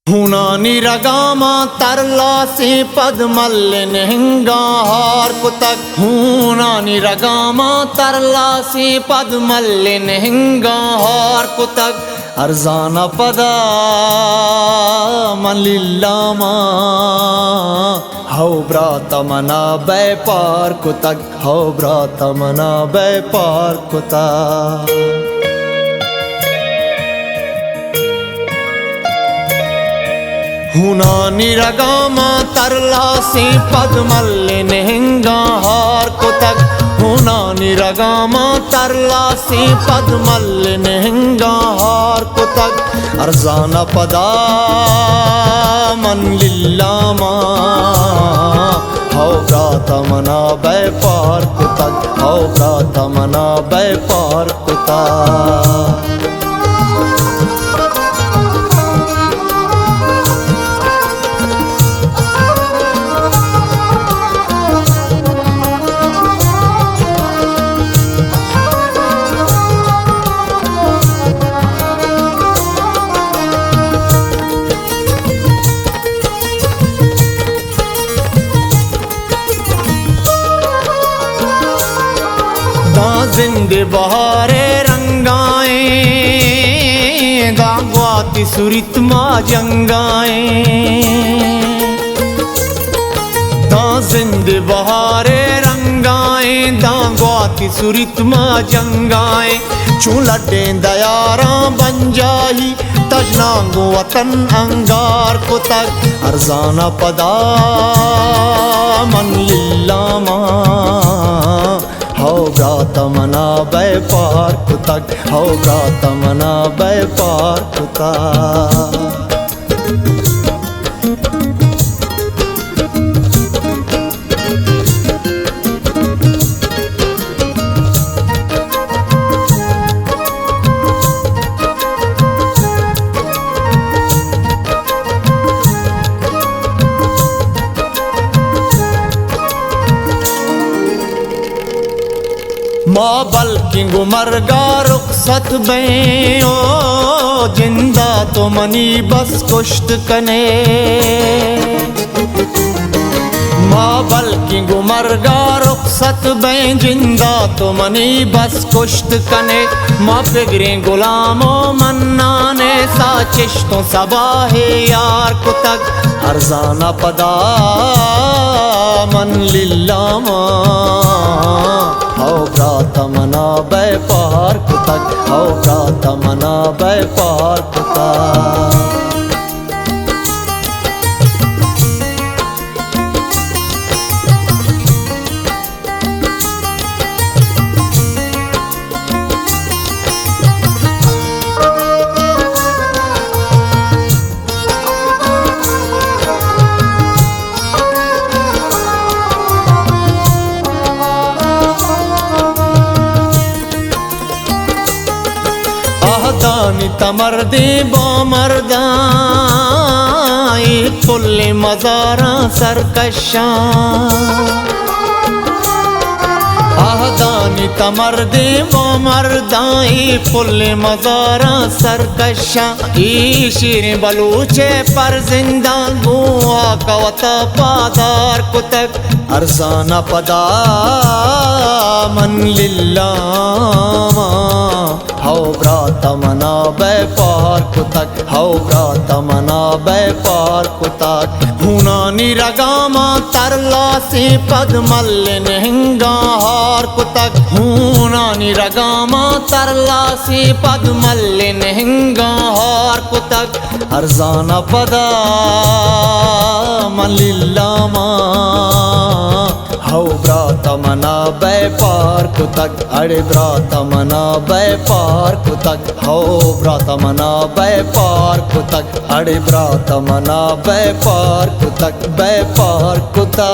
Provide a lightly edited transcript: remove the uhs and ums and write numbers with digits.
हुनानी रगामा तरला से पद मल्लिन हिंगाहार कुतक। हुनानी रगामा तरला से पद मल्लिन हिंगाहार कुतक। अर्जाना पदा मलिल्लामा हौ ब्रात मना बैपार कुतक। हौ ब्रात मना बैपार कुतक। हुनानी रगामा तरला से पद मल्लिन हिंगाहार कुतक। हुनानी रगामा तरला से पद मल्लिन हिंगाहार कुतक। अर्जाना पदा मन लिल्लामा हौ ब्रात मना बैपार कुतक। हौ ब्रात मना बैपार कुतक। जिंदे बहारे रंगाए दागवाती सुरित माँ जंगाए। जिंदे बहारे रंगाए दागवाती सुरित माँ जंगाए। चूलटे दयारा बन जाही तजनांगो वतन अंगार कुतक। अर्जाना पदा मन लिल्लामा हौ ब्रात मना बैपार कुतक। हौ ब्रात मना बैपार कुतक। माँ बल्कि गुमरगा रुखसत बे ओ जिंदा तो मनी बस कुश्त कने। माँ बल्कि गुमरगा रुखसत बे जिंदा तो मनी बस कुश्त कने। माँ फिगरे गुलामो मन्नाने सा चिश्तो सबाहे यार कुतक। अर्जाना पदा मन लिल्लामा हौ ब्रात मना बैपार कुतक। हौ ब्रात मना बैपार कुतक। दानी तमर्दे बामर्दा फुल्ले मजारा सरकशा। दानी तमर्दे बामर्दाई फुल्ले मजारा सरकशा। शीर बलूचे पर जिंदा गुआ कवता पादार कुतक। अर्जाना पदा मन लिल्लामा हौ ब्रात मना बैपार कुतक। हौ ब्रात मना बैपार कुतक। हुनानी रगामा तरला से पद मल्लिन हिंगाहार कुतक। हुनानी रगामा तरला से पद मल्लिन हिंगाहार कुतक। अर्जाना पदा मलिल्लामा हौ ब्रात मना बैपार कुतक। अरे ब्रात मना बैपार कुतक। हौ ब्रात मना बैपार कुतक। अरे ब्रात मना बैपार कुतक। बैपार कुतक।